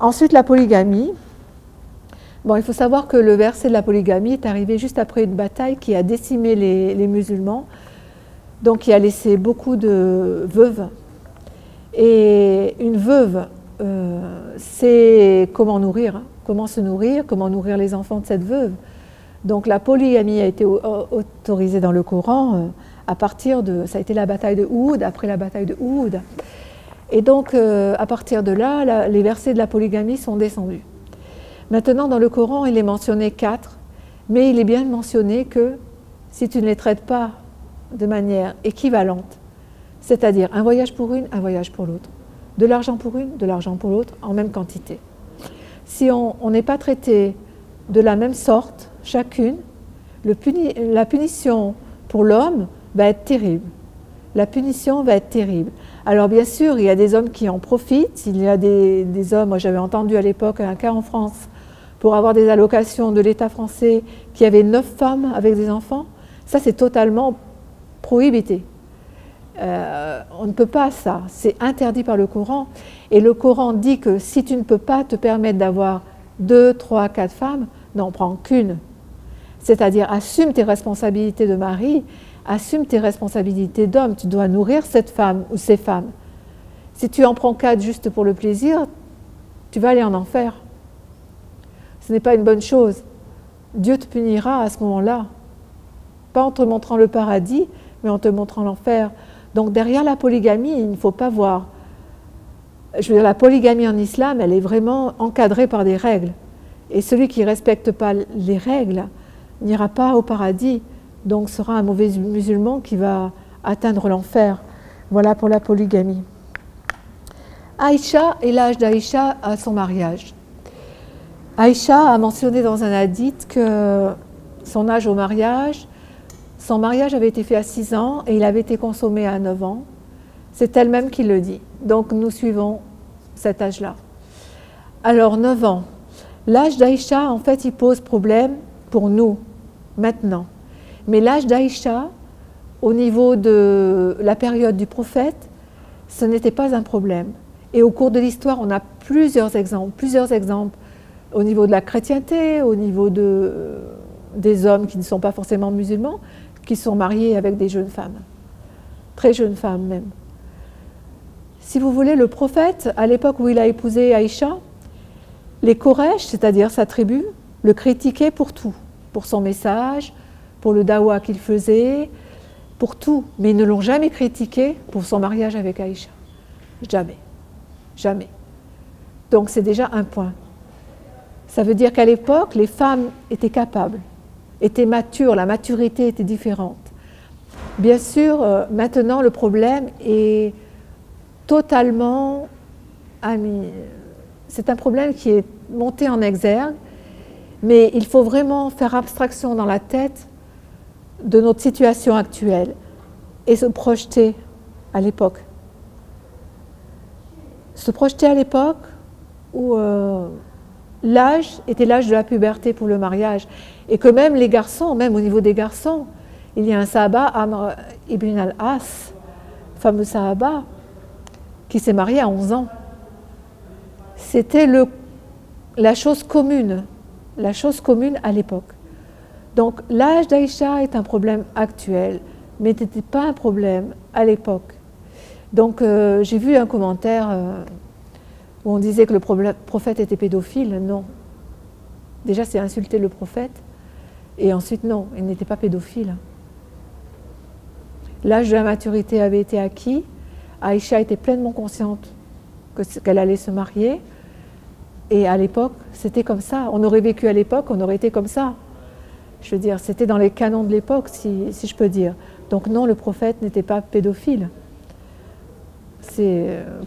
Ensuite, la polygamie. Bon, il faut savoir que le verset de la polygamie est arrivé juste après une bataille qui a décimé les musulmans, donc qui a laissé beaucoup de veuves. Et une veuve, c'est comment nourrir, hein, comment se nourrir, comment nourrir les enfants de cette veuve. Donc la polygamie a été autorisée dans le Coran à partir de, ça a été la bataille de Uhud, après la bataille de Uhud. Et donc à partir de là, les versets de la polygamie sont descendus. Maintenant, dans le Coran, il est mentionné 4, mais il est bien mentionné que si tu ne les traites pas de manière équivalente, c'est-à-dire un voyage pour une, un voyage pour l'autre, de l'argent pour une, de l'argent pour l'autre, en même quantité. Si on n'est pas traité de la même sorte, chacune, la punition pour l'homme va être terrible. La punition va être terrible. Alors bien sûr, il y a des hommes qui en profitent, il y a des hommes, moi j'avais entendu à l'époque un cas en France, pour avoir des allocations de l'État français, qui avait 9 femmes avec des enfants, ça c'est totalement prohibé. On ne peut pas ça, c'est interdit par le Coran. Et le Coran dit que si tu ne peux pas te permettre d'avoir 2, 3, 4 femmes, n'en prends qu'une. C'est-à-dire assume tes responsabilités de mari, assume tes responsabilités d'homme, tu dois nourrir cette femme ou ces femmes. Si tu en prends 4 juste pour le plaisir, tu vas aller en enfer. Ce n'est pas une bonne chose. Dieu te punira à ce moment-là. Pas en te montrant le paradis, mais en te montrant l'enfer. Donc derrière la polygamie, il ne faut pas voir. Je veux dire, la polygamie en islam, elle est vraiment encadrée par des règles. Et celui qui ne respecte pas les règles n'ira pas au paradis, donc sera un mauvais musulman qui va atteindre l'enfer. Voilà pour la polygamie. Aïcha et l'âge d'Aïcha à son mariage. Aïcha a mentionné dans un hadith que son âge au mariage, son mariage avait été fait à 6 ans et il avait été consommé à 9 ans. C'est elle-même qui le dit. Donc nous suivons cet âge-là. Alors 9 ans. L'âge d'Aïcha, en fait, il pose problème pour nous, maintenant. Mais l'âge d'Aïcha, au niveau de la période du prophète, ce n'était pas un problème. Et au cours de l'histoire, on a plusieurs exemples au niveau de la chrétienté, au niveau des hommes qui ne sont pas forcément musulmans, qui sont mariés avec des jeunes femmes, très jeunes femmes même. Si vous voulez, le prophète, à l'époque où il a épousé Aïcha, les Quraysh, c'est-à-dire sa tribu, le critiquaient pour tout, pour son message, pour le dawa qu'il faisait, pour tout. Mais ils ne l'ont jamais critiqué pour son mariage avec Aïcha. Jamais. Jamais. Donc c'est déjà un point. Ça veut dire qu'à l'époque, les femmes étaient capables, étaient matures, la maturité était différente. Bien sûr, maintenant, le problème est totalement... C'est un problème qui est monté en exergue, mais il faut vraiment faire abstraction dans la tête de notre situation actuelle et se projeter à l'époque. Se projeter à l'époque où l'âge était l'âge de la puberté pour le mariage et que même les garçons, même au niveau des garçons, il y a un sahaba, Amr ibn al-As, fameux sahaba, qui s'est marié à 11 ans. C'était la chose commune à l'époque. Donc l'âge d'Aïcha est un problème actuel, mais n'était pas un problème à l'époque. Donc j'ai vu un commentaire où on disait que le prophète était pédophile. Non. Déjà c'est insulter le prophète, et ensuite non, il n'était pas pédophile. L'âge de la maturité avait été acquis. Aïcha était pleinement consciente qu'elle allait se marier. Et à l'époque, c'était comme ça. On aurait vécu à l'époque, on aurait été comme ça. Je veux dire, c'était dans les canons de l'époque, si je peux dire. Donc non, le prophète n'était pas pédophile.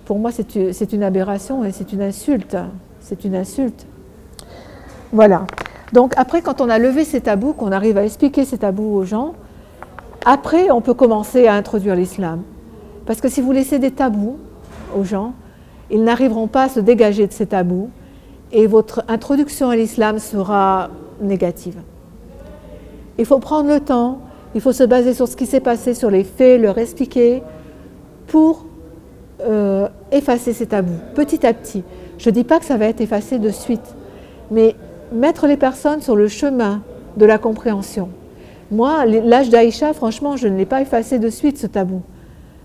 Pour moi, c'est une aberration et c'est une insulte. C'est une insulte. Voilà. Donc après, quand on a levé ces tabous, qu'on arrive à expliquer ces tabous aux gens, après, on peut commencer à introduire l'islam. Parce que si vous laissez des tabous aux gens, ils n'arriveront pas à se dégager de ces tabous et votre introduction à l'islam sera négative. Il faut prendre le temps, il faut se baser sur ce qui s'est passé, sur les faits, leur expliquer pour effacer ces tabous, petit à petit. Je ne dis pas que ça va être effacé de suite, mais mettre les personnes sur le chemin de la compréhension. Moi, l'âge d'Aïcha, franchement, je ne l'ai pas effacé de suite, ce tabou.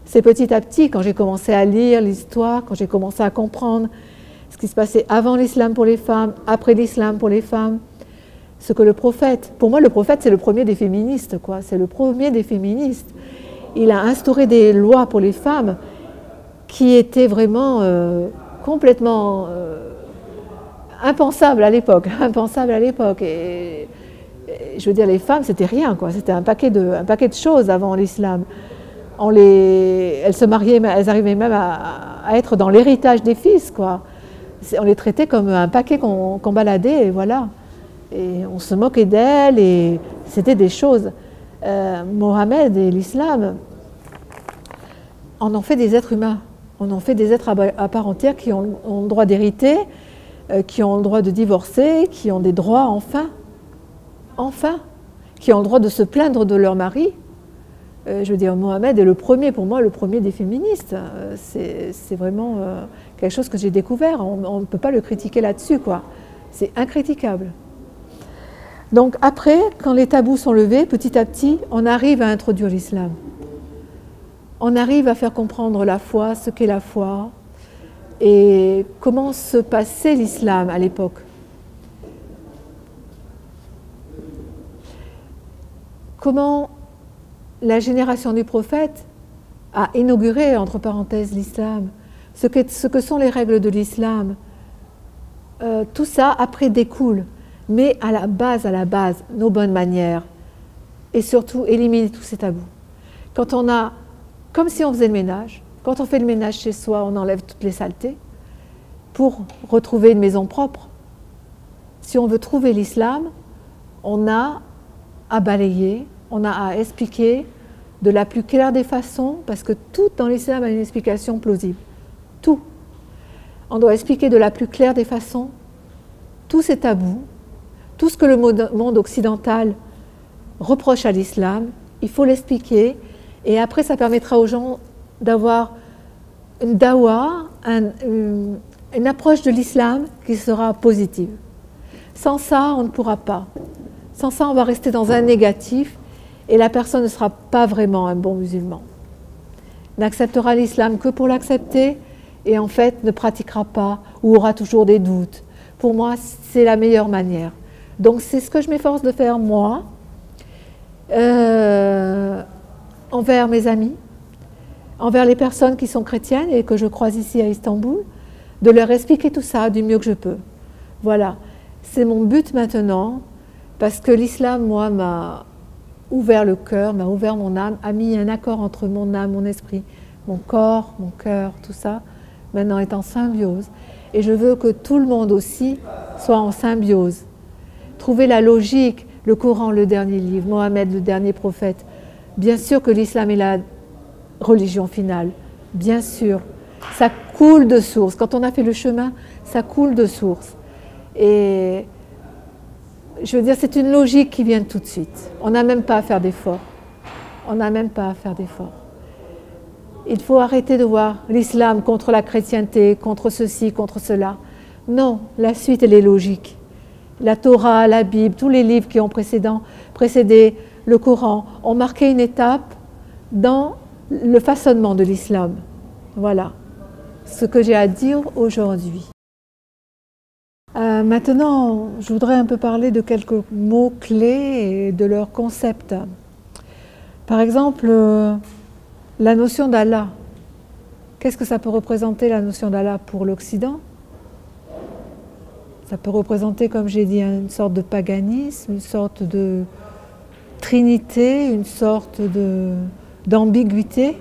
C'est petit à petit, quand j'ai commencé à lire l'histoire, quand j'ai commencé à comprendre ce qui se passait avant l'islam pour les femmes, après l'islam pour les femmes, ce que le prophète, pour moi le prophète c'est le premier des féministes, quoi. C'est le premier des féministes. Il a instauré des lois pour les femmes qui étaient vraiment complètement impensables à l'époque, impensables à l'époque. Et je veux dire, les femmes c'était rien, quoi. C'était un paquet de choses avant l'islam. Elles se mariaient, elles arrivaient même à être dans l'héritage des fils, quoi. On les traitait comme un paquet qu'on baladait, et voilà. Et on se moquait d'elles, et c'était des choses. Mohammed et l'islam, on en fait des êtres humains. On en fait des êtres à part entière qui ont le droit d'hériter, qui ont le droit de divorcer, qui ont des droits, enfin, qui ont le droit de se plaindre de leur mari. Je veux dire, Mohammed est le premier, pour moi, le premier des féministes. C'est vraiment quelque chose que j'ai découvert. On ne peut pas le critiquer là-dessus, quoi. C'est incritiquable. Donc après, quand les tabous sont levés, petit à petit, on arrive à introduire l'islam. On arrive à faire comprendre la foi, ce qu'est la foi, et comment se passait l'islam à l'époque. Comment la génération du prophète a inauguré, entre parenthèses, l'islam, ce que sont les règles de l'islam. Tout ça, après, découle. Mais à la base, nos bonnes manières. Et surtout, éliminer tous ces tabous. Quand on a, comme si on faisait le ménage, quand on fait le ménage chez soi, on enlève toutes les saletés pour retrouver une maison propre. Si on veut trouver l'islam, on a à balayer, on a à expliquer de la plus claire des façons, parce que tout dans l'islam a une explication plausible. Tout. On doit expliquer de la plus claire des façons tous ces tabous, tout ce que le monde occidental reproche à l'islam, il faut l'expliquer, et après ça permettra aux gens d'avoir une dawa, une approche de l'islam qui sera positive. Sans ça, on ne pourra pas. Sans ça, on va rester dans un négatif, et la personne ne sera pas vraiment un bon musulman. N'acceptera l'islam que pour l'accepter, et en fait ne pratiquera pas, ou aura toujours des doutes. Pour moi, c'est la meilleure manière. Donc c'est ce que je m'efforce de faire moi, envers mes amis, envers les personnes qui sont chrétiennes et que je croise ici à Istanbul, de leur expliquer tout ça du mieux que je peux. Voilà, c'est mon but maintenant, parce que l'islam, moi, m'a ouvert le cœur, m'a ouvert mon âme, a mis un accord entre mon âme, mon esprit, mon corps, mon cœur, tout ça, maintenant est en symbiose. Et je veux que tout le monde aussi soit en symbiose. Trouver la logique, le Coran, le dernier livre, Mohammed, le dernier prophète. Bien sûr que l'islam est la religion finale, bien sûr. Ça coule de source. Quand on a fait le chemin, ça coule de source. Et je veux dire, c'est une logique qui vient tout de suite. On n'a même pas à faire d'efforts. On n'a même pas à faire d'efforts. Il faut arrêter de voir l'islam contre la chrétienté, contre ceci, contre cela. Non, la suite, elle est logique. La Torah, la Bible, tous les livres qui ont précédé le Coran ont marqué une étape dans le façonnement de l'islam. Voilà ce que j'ai à dire aujourd'hui. Maintenant, je voudrais un peu parler de quelques mots clés et de leurs concepts. Par exemple, la notion d'Allah. Qu'est-ce que ça peut représenter, la notion d'Allah, pour l'Occident? Ça peut représenter, comme j'ai dit, une sorte de paganisme, une sorte de trinité, une sorte d'ambiguïté,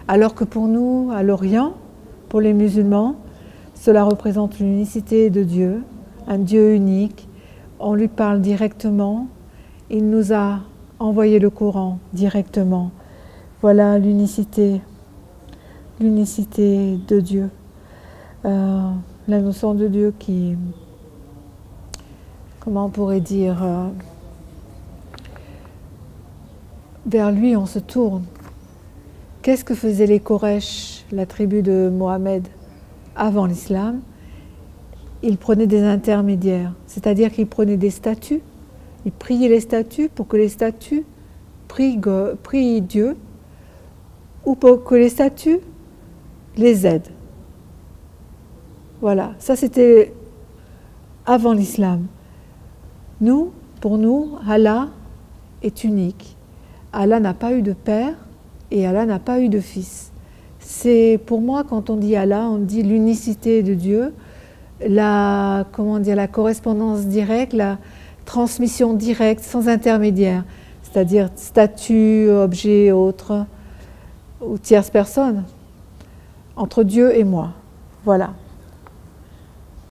alors que pour nous, à l'Orient, pour les musulmans, cela représente l'unicité de Dieu, un Dieu unique. On lui parle directement, il nous a envoyé le Coran directement. Voilà l'unicité de Dieu. La notion de Dieu qui, comment on pourrait dire, vers lui on se tourne. Qu'est-ce que faisaient les Quraysh, la tribu de Mohammed, avant l'islam? il prenait des intermédiaires, c'est-à-dire qu'il prenait des statues, il priait les statues pour que les statues prient Dieu, ou pour que les statues les aident. Voilà, ça c'était avant l'islam. Pour nous, Allah est unique. Allah n'a pas eu de père et Allah n'a pas eu de fils. C'est pour moi, quand on dit Allah, on dit l'unicité de Dieu, la correspondance directe, la transmission directe, sans intermédiaire, c'est-à-dire statut, objet, autre, ou tierce personne, entre Dieu et moi. Voilà.